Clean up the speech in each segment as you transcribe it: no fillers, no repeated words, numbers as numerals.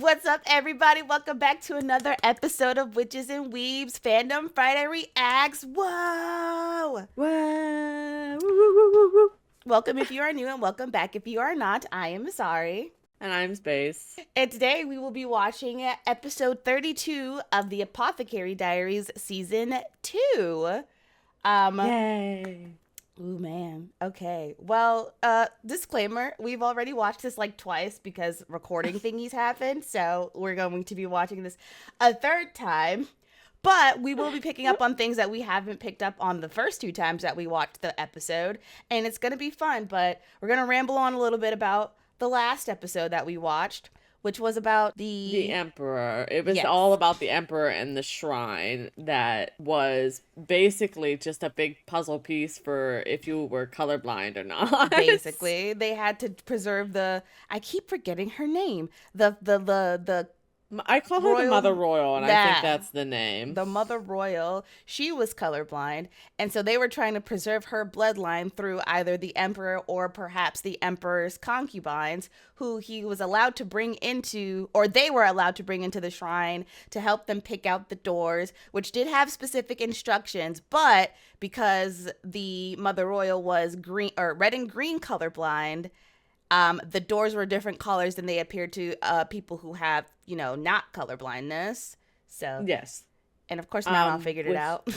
What's up, everybody? Welcome back to another episode of Witches and Weebs Fandom Friday Reacts. Whoa! Whoa! Woo, woo, woo, woo, woo. Welcome if you are new and welcome back if you are not. I am sorry. And I'm Space. And today we will be watching episode 32 of the Apothecary Diaries season 2. Yay! Ooh, man. Okay. Well, disclaimer, we've already watched this like twice because recording thingies happened, so we're going to be watching this a third time. But we will be picking up on things that we haven't picked up on the first two times that we watched the episode, and it's going to be fun, but we're going to ramble on a little bit about the last episode that we watched, which was about The Emperor. It was all about the Emperor and the shrine that was basically just a big puzzle piece for if you were colorblind or not. Basically, they had to preserve I keep forgetting her name. I call her the Mother Royal, and I think that's the name. The Mother Royal, she was colorblind, and so they were trying to preserve her bloodline through either the Emperor or perhaps the Emperor's concubines, who he was allowed to bring into, or they were allowed to bring into the shrine to help them pick out the doors, which did have specific instructions, but because the Mother Royal was red and green colorblind, the doors were different colors than they appeared to people who have, not color blindness. So yes, and of course Mama figured it out.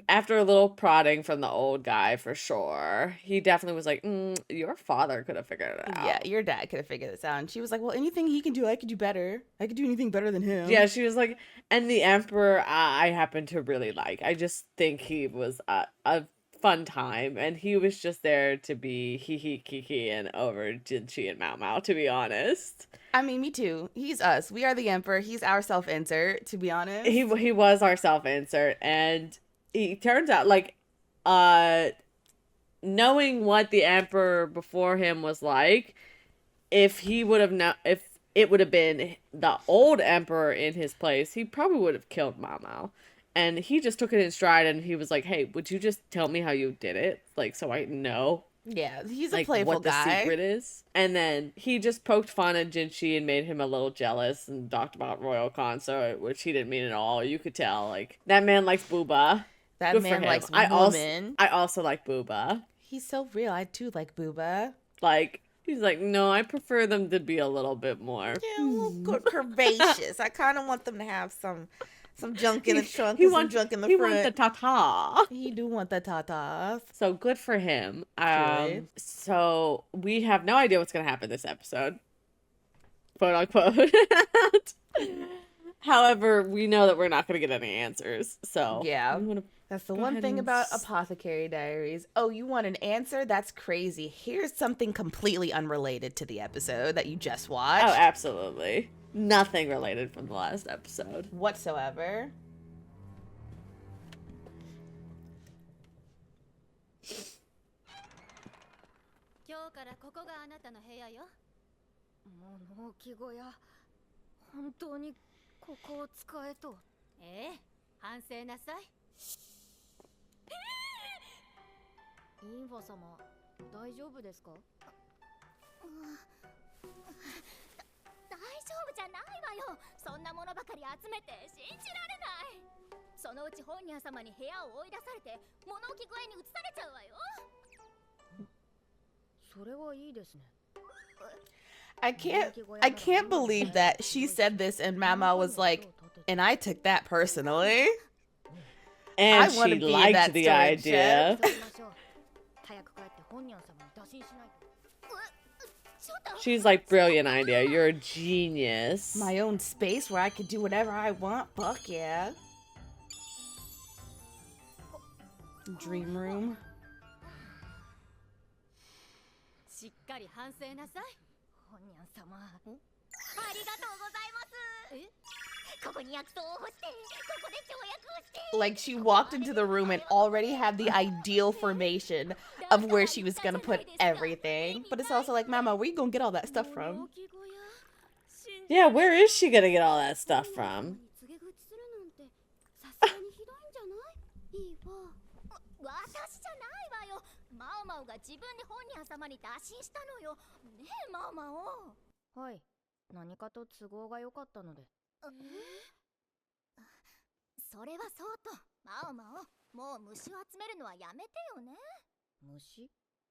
After a little prodding from the old guy, for sure, he definitely was like, "Your father could have figured it out." Yeah, your dad could have figured this out. And she was like, "Well, anything he can do, I could do better. I could do anything better than him." Yeah, she was like, and the Emperor, I happen to really like. I just think he was a fun time, and he was just there to be hee kiki and over Jinchi and Mao Mao, to be honest. I mean, me too. He's us. We are the Emperor. He's our self-insert, to be honest. He was our self-insert, and he turns out, like, knowing what the Emperor before him was like, if it would have been the old Emperor in his place, he probably would have killed Mao Mao. And he just took it in stride, and he was like, "Hey, would you just tell me how you did it? Like, so I know." Yeah, he's a playful what guy. The secret is. And then he just poked fun at Jinchi and made him a little jealous and talked about royal consort, which he didn't mean at all. You could tell, like, that man likes booba. That man likes women. I also like booba. He's so real. I do like booba. Like, he's like, no, I prefer them to be a little bit more. Yeah, a little curvaceous. I kind of want them to have some junk in the trunk and some junk in the front. He wants the ta-ta. He do want the ta-tas. So good for him. So we have no idea what's going to happen this episode. Quote unquote. However, we know that we're not going to get any answers. So yeah, that's the one thing about Apothecary Diaries. Oh, you want an answer? That's crazy. Here's something completely unrelated to the episode that you just watched. Oh, absolutely. Nothing related from the last episode. Whatsoever. I can't believe that she said this and Mama was like, and I took that personally. And I she liked the idea. She's like, brilliant idea. You're a genius. My own space where I could do whatever I want. Fuck yeah. Dream room. Like, she walked into the room and already had the ideal formation of where she was gonna put everything. But it's also like, Mama, where you gonna get all that stuff from? Yeah, where is she gonna get all that stuff from? 何かと都合が良かったので。それはそうと、マオマオ、もう虫を集めるのはやめてよね。虫？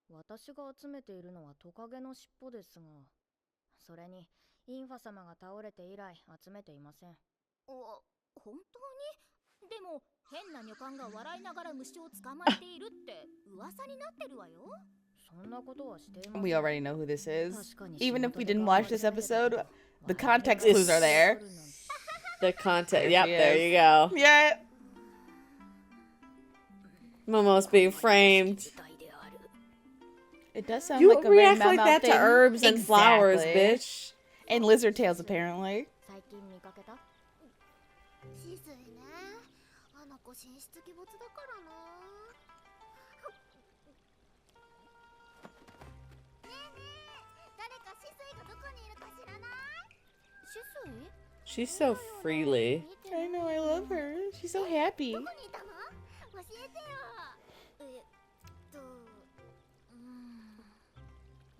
私が集めているのはトカゲの尻尾ですが、それにインファ様が倒れて以来集めていません。本当に？でも変な女官が笑いながら虫を捕まえているって噂になってるわよ。そんなことはしていません。 We already know who this is. Even if we didn't watch this episode, the context clues are there. The context. Yep, there you go. Yeah. Momo's being framed. It does sound You like a react very like that to thing. herbs and flowers, Exactly. bitch. And lizard tails, apparently. 最近見かけた？しずいね。あの子神出鬼没だからな。ねえねえ、誰かしずいがどこにいるか知らない？しずい？ She's so freely. I know, I love her. She's so happy. どこにいたの？教えてよ。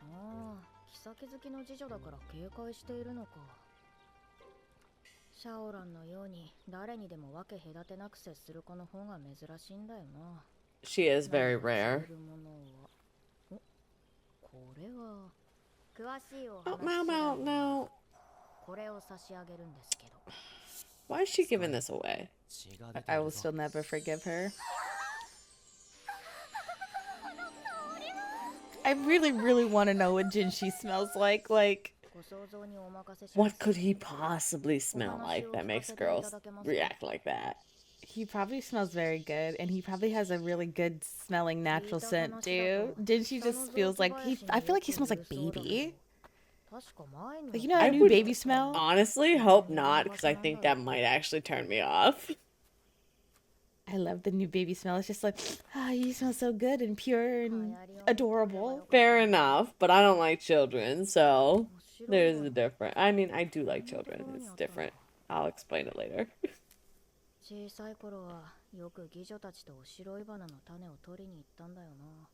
ああ、妃好きの次女だから警戒しているのか。シャオランのように誰にでも分け隔てなく接する子の方が珍しいんだよな。 She is very rare. お、これは詳しいお Oh, 話 Mao, 次第 no. これを差し上げるんですけど。 Why is she giving this away? I will still never forgive her. I really, really want to know what Jinshi smells like. Like, ご想像にお任せします。 What could he possibly smell like that makes girls react like that? he probably smells very good, and he probably has a really good smelling natural scent too. Jinshi just feels like I feel like he smells like baby. 確か前に Like, you know that I new would- baby smell? Honestly, hope not, because I think that might actually turn me off. I love the new baby smell. It's just like, you smell so good and pure and adorable. Fair enough, but I don't like children, so there's a difference. I mean, I do like children. It's different. I'll explain it later. 小さい頃はよく妓女たちとおしろい花の種を取りに行ったんだよな。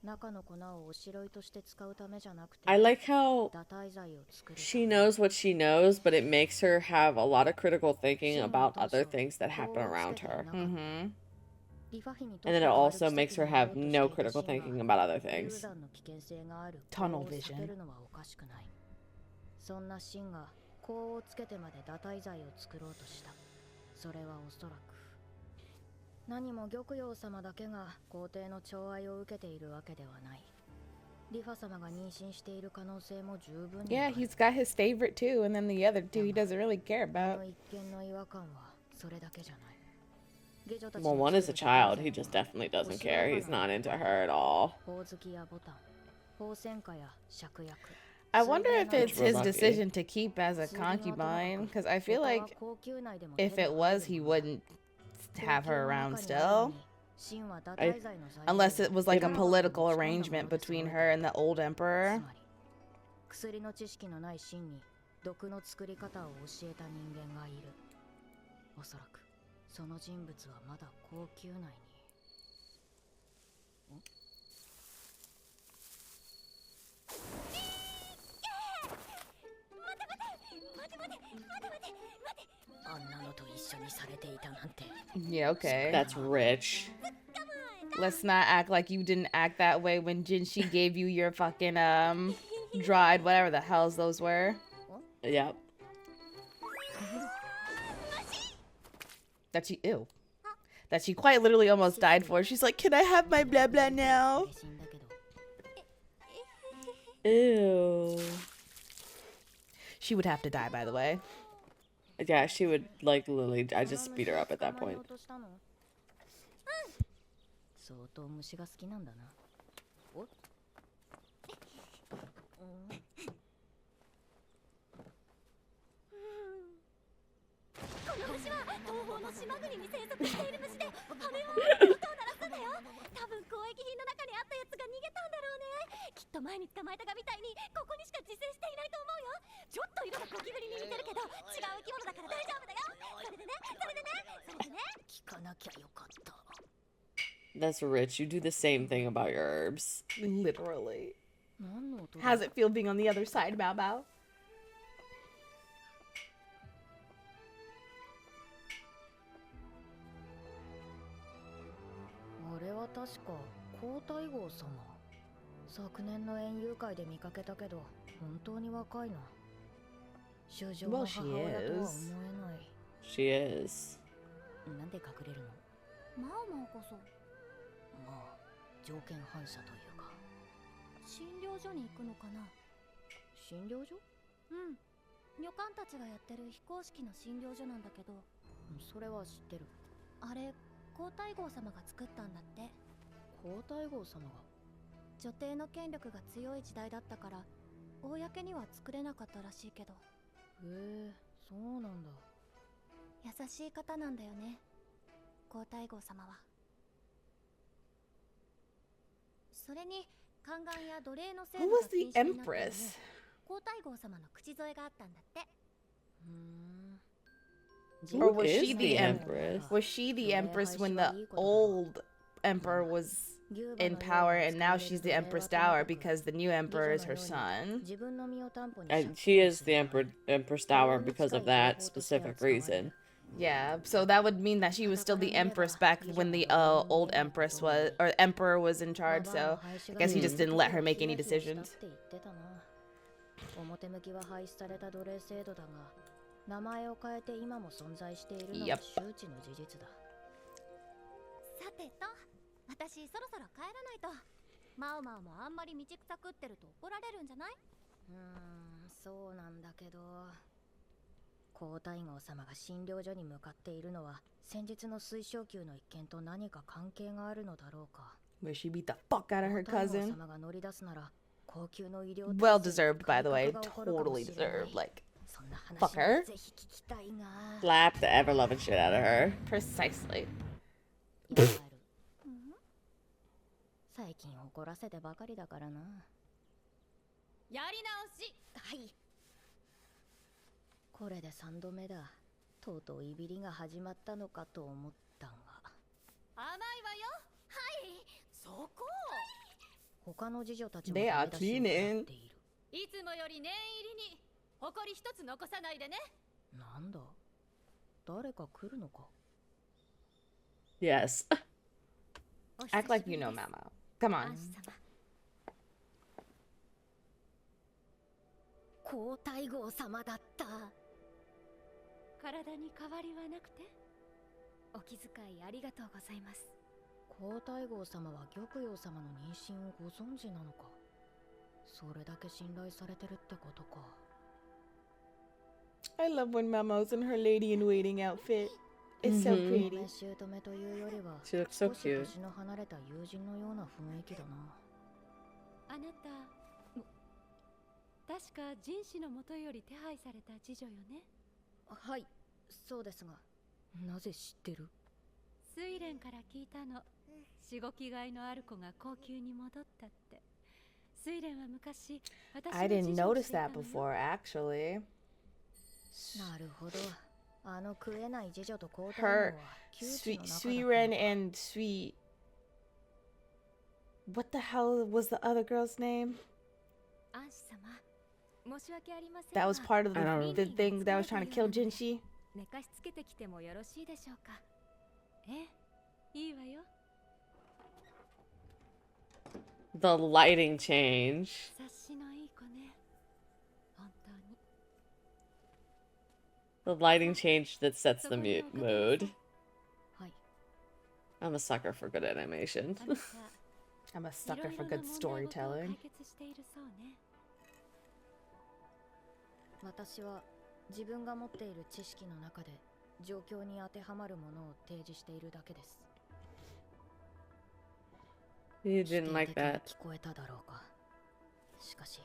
中の粉をおしろいとして使うためじゃなくて、 I like how 堕胎剤を作る。 she knows what she knows, but it makes her have a lot of critical thinking about other things that happen around her. Mm-hmm. And then it also makes her have no critical thinking about other things. Tunnel vision. そんなシンが甲をつけてまで堕胎剤を作ろうとした。それはおそらく何も玉葉様だけが皇帝の寵愛を受けているわけではない。リファ様が妊娠している可能性も十分にあ Yeah, る。 he's got his favorite too, and then the other two he doesn't really care こ about. の一見の違和感はそれだけじゃない。下女たち Well, の one is a 作る堕 child. 胎 He 剤 just は definitely doesn't care. He's not into her at all. ほおずきやボタン、鳳仙花や芍薬。 I wonder if it's We're his lucky. decision to keep as a concubine, because I feel like if it was, he wouldn't have her around still. Unless it was like a political arrangement between her and the old emperor. 薬の知識のないシンに毒の作り方を教えた人間がいる。おそらくその人物はまだ皇宮内に。あんなのと一緒にされていたなんて。 Yeah, okay. That's rich. Let's not act like you didn't act that way when Jinshi gave you your fucking dried whatever the hells those were. Yep. That she quite literally almost died for. She's like, "Can I have my blah blah now?" 嬉しいんだけど。 Ew. She would have to die, by the way. Yeah, she would, like, literally, I just beat her up at that 捕まえ point. ようとしたの？相当虫が好きなんだな。お？この虫は東方の島国に生息している虫で、羽を音を鳴らすんだよ。多分交易品の中にあったやつが逃げたんだろうね。きっと前に捕まえたがみたいにここにしか自生していないと思うよ。ちょっと色がゴキブリに似てるけど違う生き物だから大丈夫だよ。それでね。聞かなきゃよかった。 That's rich. You do the same thing about your herbs. Literally. 何の音だ？ How's it feel being on the other side, Bao Bao? れは確か皇太后様。昨年の園遊会で見かけたけど本当に若いな。衆生の母親とは思えない。 She is. なんで隠れるの？マオマオこそまあ条件反射というか。診療所に行くのかな。診療所？うん、女官たちがやってる非公式の診療所なんだけど。それは知ってる。あれ皇太后様が作ったんだって。皇太后様が？女帝の権力が強い時代だったから公には作れなかったらしいけど。へえ、そうなんだ。優しい方なんだよね、皇太后様は。それに宦官や奴隷の制 Who 度が was 禁 the 止になったのも Empress? 皇太后様の口添えがあったんだって。Or Who was is she the the Empress? Was she the Empress when the old emperor was in power, and now she's the Empress Dowager because the new emperor is her son? And she is the Empress Dowager because of that specific reason. Yeah, so that would mean that she was still the Empress back when the old Empress was, or Emperor was in charge, so I guess he just didn't let her make any decisions. 表向きは廃止された奴隷制度だが、名前を変えて今も存在しているのは周知の事実だ。さてと、私そろそろ帰らないと。マオマオもあんまり道草食ってると怒られるんじゃない？そうなんだけど、皇太后様が診療所に向かっているのは先日の水晶宮の一件と何か関係があるのだろうか。 Where she beat the fuck out of her 皇太后 cousin. 様が乗り出すなら高級の医療 Well deserved, by the way. Totally deserved. Like, そんな話 fuck her. ぜひ聞きたいが。 Slap the ever loving shit out of her. Precisely. やる最近怒らせてばかりだからな。やり直し。はい。これで3度目だ。とうとういびりが始まったのかと思ったが。甘いわよ。はい、そこ。他の次女たちも They are ダメ出しを食ら cleaning. っている。いつもより念入りに。誇り一つ残さないでね。なんだ、誰か来るのか。 Yes. Act like you know Mama. Come on. 皇太后様だった。体に変わりはなくて。お気遣いありがとうございます。皇太后様は玉葉様の妊娠をご存知なのか。それだけ信頼されてるってことか。 I love when Mama's in her lady-in-waiting outfit. It's so pretty. 姑というよりは She looks so 少し cute. 年の離れた友人のような雰囲気だな。あなた、確か人種のもとより手配された次女よね。はい、そうですが、なぜ知ってる？睡蓮から聞いたの。しごきがいのある子が高級に戻ったって。睡蓮は昔、私 I の didn't 次女を notice していた that のよ。 before, actually. なるほど。あの食えない次女と皇太后 Her は窮地の中だった Suiren のか。 and Sweet. What the hell was the other girl's name? アンシ様、申し訳ありません That が。 was part of the, I don't the thing that was trying to kill Jinshi. 寝かしつけてきてもよろしいでしょうか。ええ、いいわよ。 The lighting change. 察しのいい子ね。本当に。 The lighting change that sets the mood. はい。 I'm a sucker for good animation. あなた I'm a い sucker ろい for ろな good 問題事を storytelling. 解決しているそうね。私は自分が持っている知識の中で状況に当てはまるものを提示しているだけです。 You didn't like 否定的に that. 聞こえただろうか。しかし、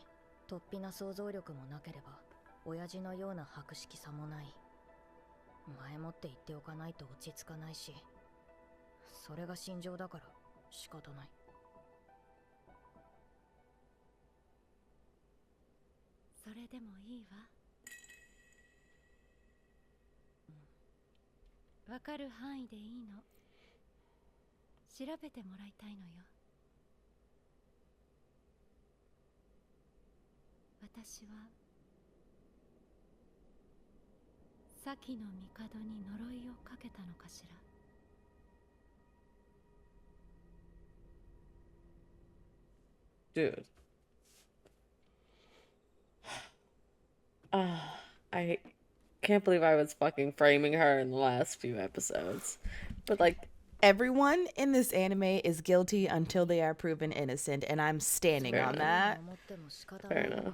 突飛な想像力もなければ、親父のような博識さもない。前もって言っておかないと落ち着かないし、それが心情だから仕方ない。それでもいいわ。わかる範囲でいいの。調べてもらいたいのよ。私は先の帝に呪いをかけたのかしら。Dude. I can't believe I was fucking framing her in the last few episodes. But like, Everyone in this anime is guilty until they are proven innocent, and I'm standing Fair on enough. that. Fair enough.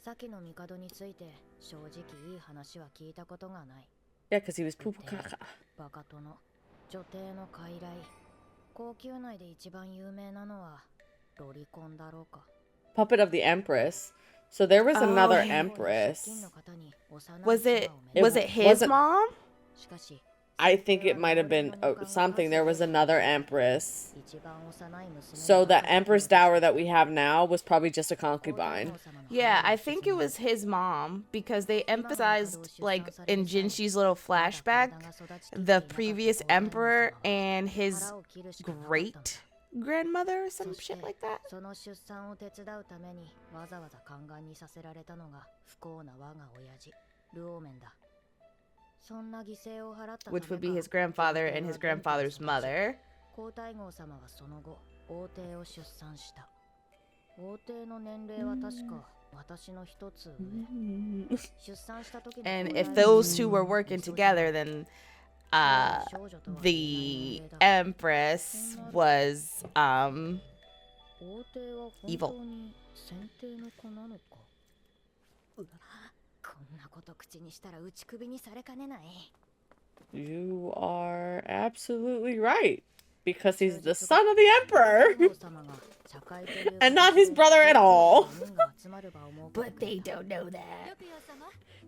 先の帝について正直いい話は聞いたことがない。 Yeah, because he was poo poo caca. バカ殿、女帝の傀儡。高級内で一番有名なのはロリコンだろうか。 Puppet of the Empress. So there was another Oh. Empress. Was it his wasn't- mom? しかし I think it might have been something. There was another Empress. So the Empress dower that we have now was probably just a concubine. Yeah, I think it was his mom because they emphasized, like, in Jinshi's little flashback, the previous emperor and his great grandmother or some shit like that. その出産を手伝うためにわざわざ宦官にさせられたのが不幸な我が親父ルオーメンだ。そんな犠牲を払ったため Which would be か his grandfather and his grandfather's mother. 皇太后様はその後王帝を出産した。王帝の年齢は確か私の一つ上。出産した時の And if those two were working together, then the Empress was 王帝は本 evil. 当に先帝の子なのか。うわ、こんなこと口にしたら打ち首にされかねない。 You are absolutely right. Because he's the son of the Emperor. And not his brother at all. But they don't know that.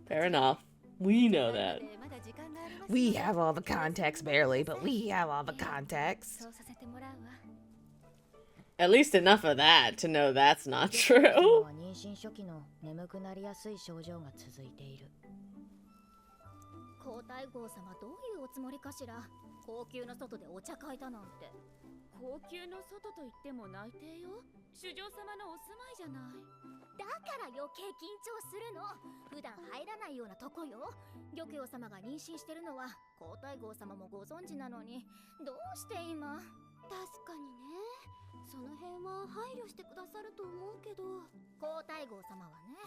Fair enough. We know that. We have all the context, barely, but we have all the context. そうさせてもらうわ。 At least enough of that to know that's not true. 妊娠初期の眠くなりやすい症状が続いている。皇太后様どういうおつもりかしら。高級な外でお茶会だなんて。高級の外と言っても内廷よ。主上様のお住まいじゃない。だから余計緊張するの。普段入らないようなとこよ。玉葉様が妊娠してるのは皇太后様もご存知なのに、どうして今。確かにね。その辺は配慮してくださると思うけど。皇太后様はね、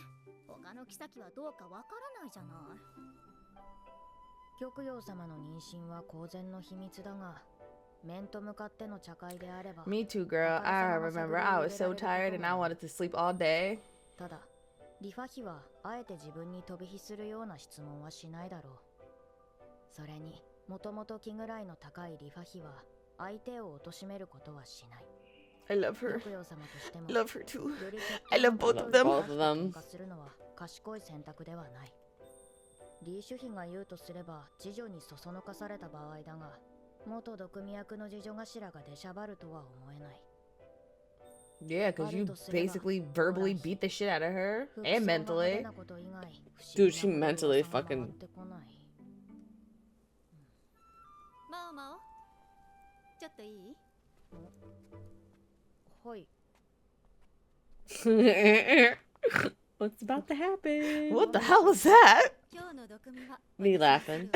他の妃はどうかわからないじゃない。玉葉様の妊娠は公然の秘密だが、面と向かっての茶会であれば。 Me too, girl. I remember I was so tired and I wanted to sleep all day. ただ、リファ妃はあえて自分に飛び火するような質問はしないだろう。それに、もともと気ぐらいの高いリファ妃は相手を貶めることはしない。 I love her. 玉葉様としても I love her too. より I love both of them. Both of them. 喧嘩するのは賢い選択ではない。リーシュ妃が言うとすれば次女にそそのかされた場合だが、元毒味役の次女頭が出しゃばるとは思えない。 Yeah, because you basically verbally beat the shit out of her and mentally. Dude, she mentally fucking. マオマオ、ちょっといい？はい。 What's about to happen? What the hell was that? 今日の毒味は Me laughing.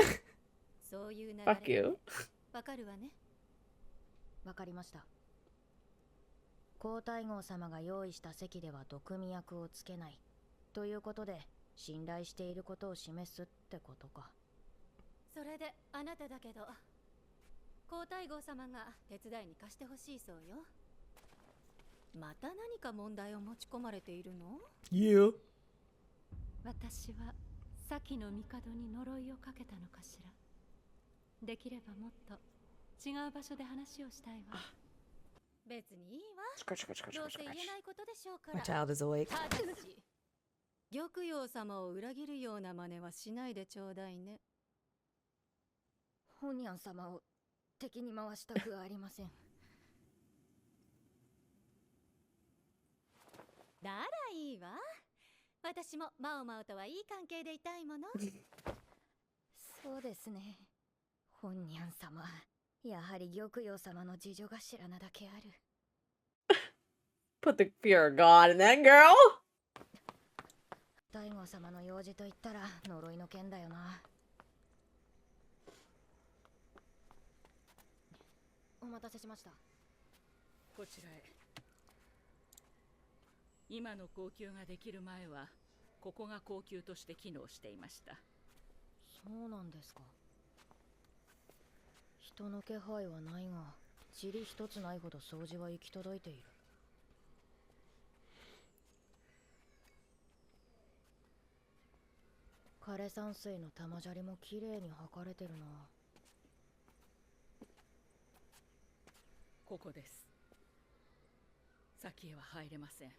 そういう流れ。 Fuck you. わかるわね。わかりました。皇太后様が用意した席では毒味役をつけないということで信頼していることを示すってことか。それであなただけど、皇太后様が手伝いに貸してほしいそうよ。また何か問題を持ち込まれているの？ Yeah. 私は先の帝に呪いをかけたのかしら。できればもっと違う場所で話をしたいわ。別にいいわ。どうせ言えないことでしょうか My ら。 child is awake. 玉葉様を裏切るような真似はしないでちょうだいね。ホニャン様を敵に回したくはありません。ならいいわ。私もマオマオとはいい関係でいたいもの。そうですね。ホニャン様、やはり玉葉様の次女頭なだけある。Put the fear of God in that girl. 大悟様の用事と言ったら呪いの件だよな。お待たせしました。こちらへ。今の高級ができる前はここが高級として機能していました。そうなんですか。人の気配はないが、塵一つないほど掃除は行き届いている。枯山水の玉砂利もきれいに履かれてるな。ここです。先へは入れません。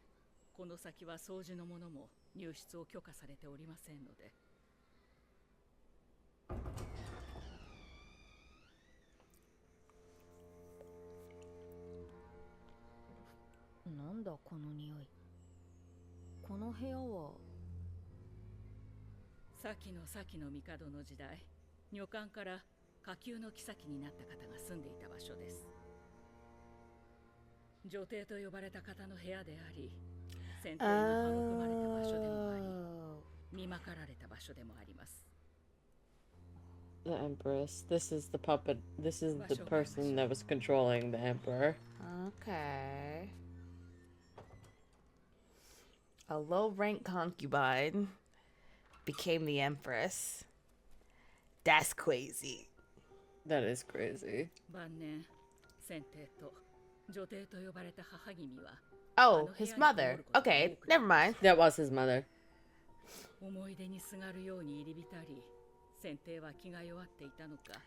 この先は掃除の者も入室を許可されておりませんので。なんだこの匂い。この部屋は先の帝の時代、女官から下級の妃になった方が住んでいた場所です。女帝と呼ばれた方の部屋であり、先帝が育まれた場所でもあり、見まかられた場所でもあります。The Empress. This is the puppet. This is the person that was controlling the Emperor. Okay. A low-rank concubine became the Empress. That's crazy. That is crazy. 晩年、先帝と女帝と呼ばれた母君は、Oh, his mother. Okay, never mind. That was his mother. 思い出にすがるように入り浸り、先帝は気が弱っていたのか、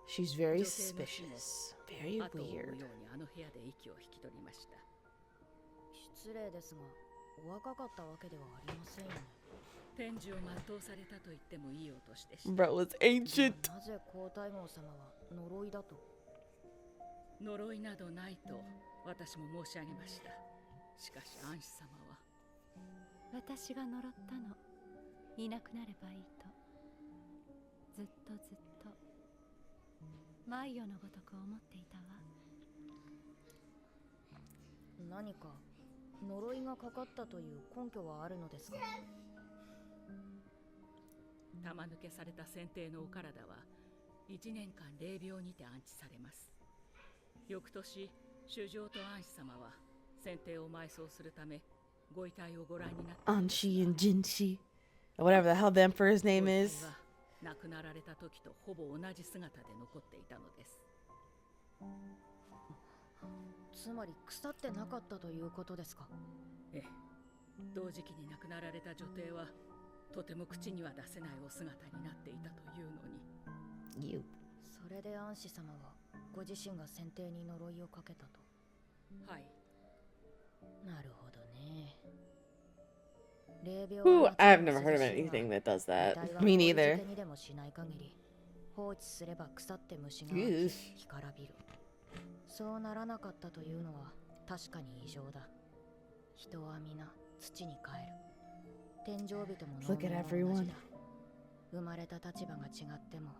She's very suspicious. Very 後を追うよ weird. うにあの部屋で息を引き取りました。失礼ですが、お若かったわけではありませんよね。天寿を全うされたと言ってもいいお年でした。 Bro was ancient. なぜ皇太后様は呪いだと。呪いなどないと私も申し上げました。しかし安氏様は、私が呪ったの。いなくなればいいと。ずっと迷子のごとく思っていたわ。何か呪いがかかったという根拠はあるのですか。玉抜けされた先帝のお体は1年間霊廟にて安置されます。翌年、主上と安氏様は先帝を埋葬するためご遺体をご覧になった。 Anshi and Jinshi. Whatever the hell the emperor's name ご遺 is. 体は亡くなられた時とほぼ同じ姿で残っていたのです。つまり腐ってなかったということですか。ええ、同時期に亡くなられた女帝はとても口には出せないお姿になっていたというのに。 You. それで安氏様はご自身が先帝に呪いをかけたと。はい。なるほどね。霊廟 Ooh, は I've never heard of anything that does that. Me neither. にでもしない限り放置すれば腐って虫が Ew. 干からびる。そうならなかったというのは確かに異常だ。人は皆土に帰る。天井人も能 Look at も同 everyone. じだ。生まれた立場が違っても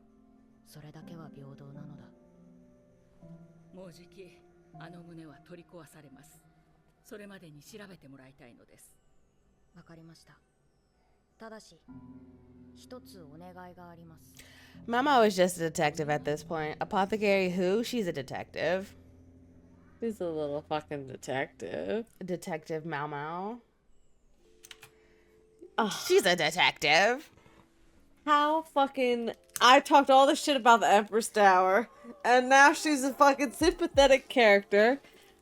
それだけは平等なのだ。もうじきあの胸は取り壊されます。それまでに調べてもらいたいのです。わかりました。ただし一つお願いがあります。 Mama was just a detective at this point. Apothecary who? She's a detective. He's a little fucking detective. Detective Mao Mao. She's a detective. How fucking... I talked all this shit about the Empress Tower, and now she's a fucking sympathetic character.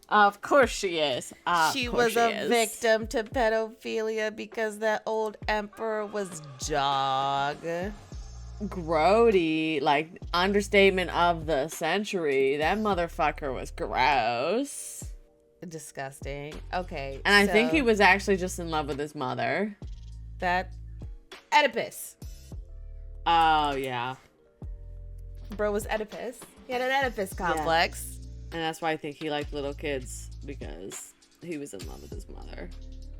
Of course she is. She was a victim to pedophilia because that old emperor was dog. Grody, like, understatement of the century. That motherfucker was gross. Disgusting. Okay. And I think so he was actually just in love with his mother. that Oedipus. Oh, yeah. Bro was Oedipus. He had an Oedipus complex. And that's why I think he liked little kids, because he was in love with his mother.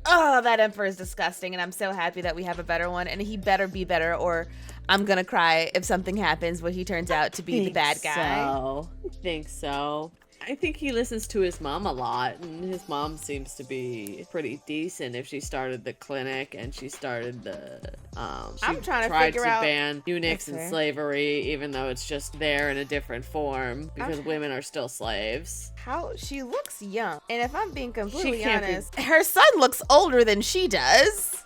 Oh, that emperor is disgusting, and I'm so happy that we have a better one, and he better be better, or I'm gonna cry if something happens where he turns out to be the bad guy. I think so. I think he listens to his mom a lot, and his mom seems to be pretty decent if she started the clinic and she started the, I'm trying to tried figure to out- ban eunuchs and That's fair. slavery, even though it's just there in a different form, because women are still slaves. How she looks young, and if I'm being completely can't be- honest, her son looks older than she does.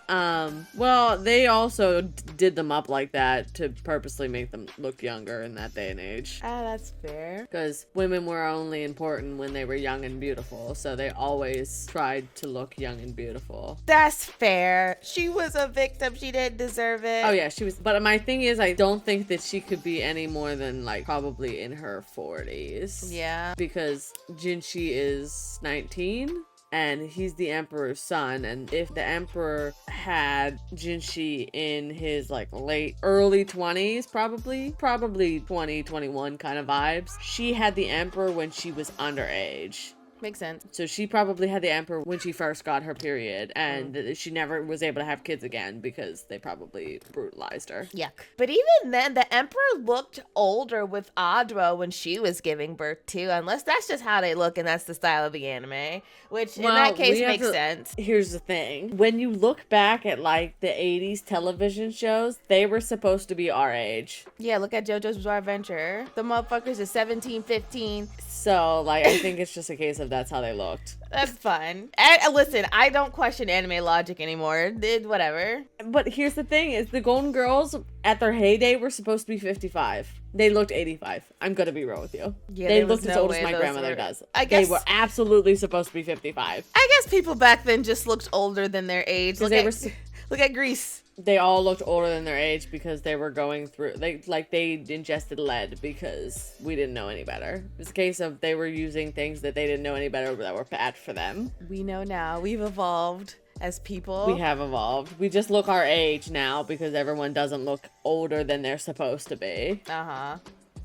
Well, they also did them up like that to purposely make them look younger in that day and age. Ah, that's fair. Because women were only important when they were young and beautiful, so they always tried to look young and beautiful. That's fair. She was a victim. She didn't deserve it. Oh yeah, she was. But my thing is, I don't think that she could be any more than like probably in her 40s. Yeah. Because Jinshi is 19. And he's the emperor's son, and if the emperor had Jinshi in his like early 20s, probably 20, 21 kind of vibes, she had the emperor when she was underage. Makes sense. So she probably had the emperor when she first got her period, and she never was able to have kids again because they probably brutalized her. Yuck. But even then, the emperor looked older with Audra when she was giving birth too, unless that's just how they look and that's the style of the anime, which in that case makes sense. Here's the thing. When you look back at like the 80s television shows, they were supposed to be our age. Yeah, look at JoJo's Bizarre Adventure. The motherfuckers are 17, 15. So, like, I think it's just a case of that's how they looked. That's fun. And listen, I don't question anime logic anymore. Did whatever. But here's the thing, is the Golden Girls at their heyday were supposed to be 55. They looked 85. I'm gonna be real with you. Yeah, they there was looked as no old as way my those grandmother were- does. I guess- They were absolutely supposed to be 55. I guess people back then just looked older than their age. So Look at Greece. They all looked older than their age because they were going through, they ingested lead because we didn't know any better. It's a case of they were using things that they didn't know any better that were bad for them. We know now. We've evolved as people. We have evolved. We just look our age now because everyone doesn't look older than they're supposed to be. Uh-huh.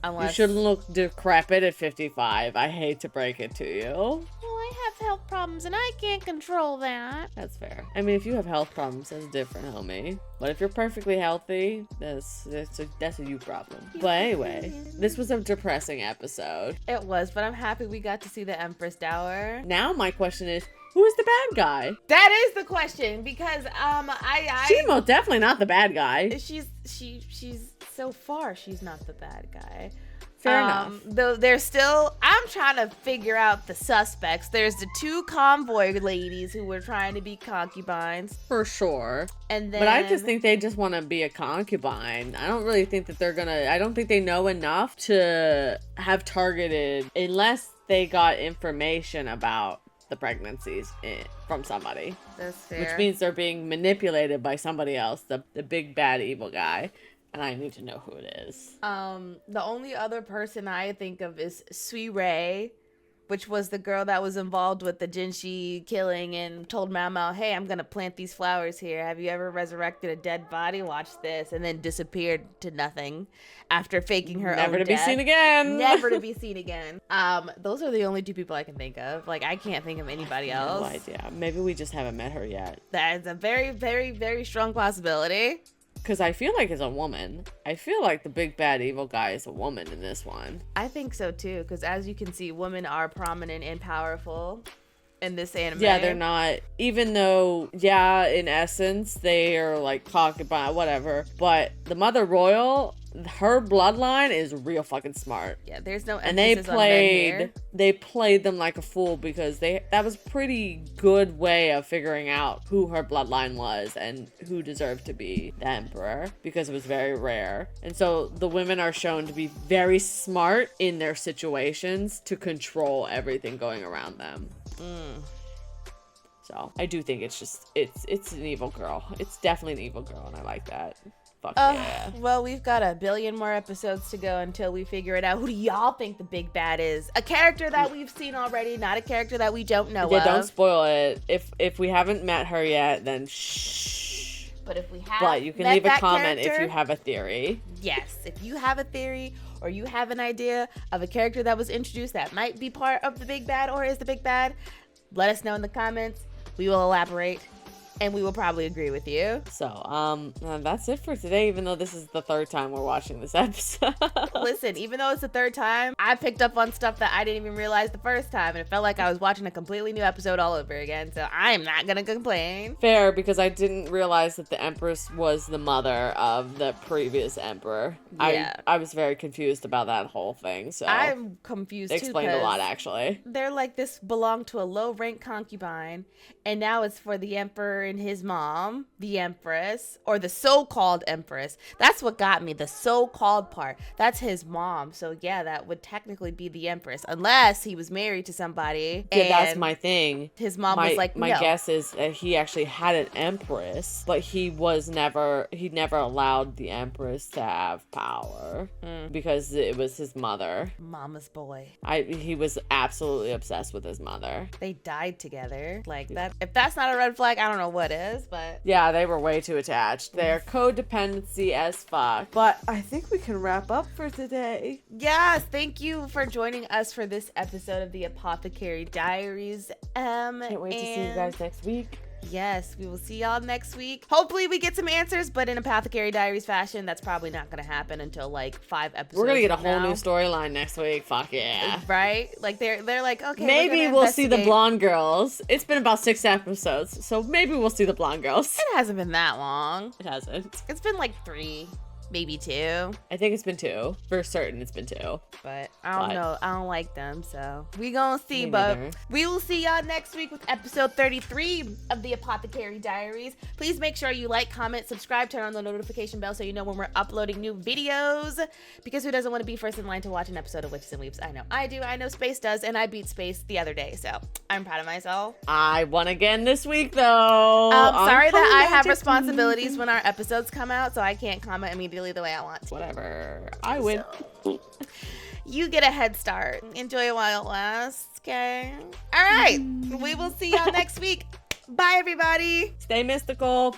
You Unless... shouldn't look decrepit at 55. I hate to break it to you. Well, I have health problems and I can't control that. That's fair. I mean, if you have health problems, that's different, homie. But if you're perfectly healthy, that's a you problem. But anyway, this was a depressing episode. It was, but I'm happy we got to see the Empress Dower. Now my question is, who is the bad guy? That is the question, because She's most definitely not the bad guy. she's so far she's not the bad guy. Fair enough. Though there's still, I'm trying to figure out the suspects. There's the two convoy ladies who were trying to be concubines, For sure. and then But I just think they just want to be a concubine. I don't really think that I don't think they know enough to have targeted, unless they got information about the pregnancies from somebody. that's fair. Which means they're being manipulated by somebody else, the big bad evil guy. And I need to know who it is. The only other person I think of is Sui Ray, which was the girl that was involved with the Jinshi killing and told Mao Mao, hey, I'm gonna plant these flowers here. Have you ever resurrected a dead body? Watch this. And then disappeared to nothing after faking her Never own to be death. seen again. Never to be seen again. Those are the only two people I can think of. Like, I can't think of anybody else. No idea. Maybe we just haven't met her yet. That is a very, very, very strong possibility. Because I feel like it's a woman. I feel like the big bad evil guy is a woman in this one. I think so too, because as you can see, women are prominent and powerful in this anime. Yeah, they're not, even though, yeah, in essence, they are like concubine, whatever. But the Mother Royal, her bloodline is real fucking smart. Yeah, there's no And they emphasis on men here. played them like a fool because that was pretty good way of figuring out who her bloodline was and who deserved to be the emperor, because it was very rare. And so the women are shown to be very smart in their situations to control everything going around them. So I do think it's an evil girl. It's definitely an evil girl, and I like that. Fuck yeah. Well, we've got a billion more episodes to go until we figure it out. Who do y'all think the big bad is? A character that we've seen already, not a character that we don't know Yeah, of. don't spoil it. If we haven't met her yet, then shh. But if we have, But you can met leave a that comment if character, you have a theory. Yes, if you have a theory or you have an idea of a character that was introduced that might be part of the big bad or is the big bad, let us know in the comments. We will elaborate. and we will probably agree with you. So, that's it for today, even though this is the third time we're watching this episode. Listen, even though it's the third time, I picked up on stuff that I didn't even realize the first time, and it felt like I was watching a completely new episode all over again, so I am not gonna complain. Fair, because I didn't realize that the Empress was the mother of the previous emperor. Yeah. I was very confused about that whole thing, so I'm confused it too. explained a 'Cause lot, actually. they're like, this belonged to a low-rank concubine, and now it's for the emperor and his mom, the Empress, or the so-called Empress. That's what got me, the so-called part. That's his mom, so yeah, that would technically be the Empress, unless he was married to somebody. Yeah, that's and my thing. his mom was like, my no. guess is that he actually had an Empress, but he never allowed the Empress to have power because it was his mother. Mama's boy. He was absolutely obsessed with his mother. They died together. Like, that. If that's not a red flag, I don't know what is, but Yeah, they were way too attached. They're codependency as fuck. But I think we can wrap up for today. yes, thank you for joining us for this episode of the Apothecary Diaries. Can't wait to see you guys next week. Yes, we will see y'all next week. Hopefully we get some answers, but in Apothecary Diaries fashion, that's probably not going to happen until like 5 episodes. We're gonna get a from whole now. new storyline next week. Fuck yeah. Right? Like they're like, okay, Maybe we're we'll gonna see the investigate. blonde girls. It's been about 6 episodes, so maybe we'll see the blonde girls. It hasn't been that long. It hasn't. It's been like 3, maybe 2. I think it's been 2. For certain, it's been 2. But I don't But- know. I don't like them, so we gonna see. Me But neither. we will see y'all next week with episode 33 of the Apothecary Diaries. Please make sure you like, comment, subscribe, turn on the notification bell so you know when we're uploading new videos. Because who doesn't want to be first in line to watch an episode of Witches and Weebs? I know I do. I know Space does, and I beat Space the other day, so I'm proud of myself. I won again this week, though. Sorry that I have Unpack. responsibilities when our episodes come out, so I can't comment immediately the way I want to. Whatever. I win. You get a head start. Enjoy it while it lasts, okay? All right. We will see y'all next week. Bye, everybody. Stay mystical.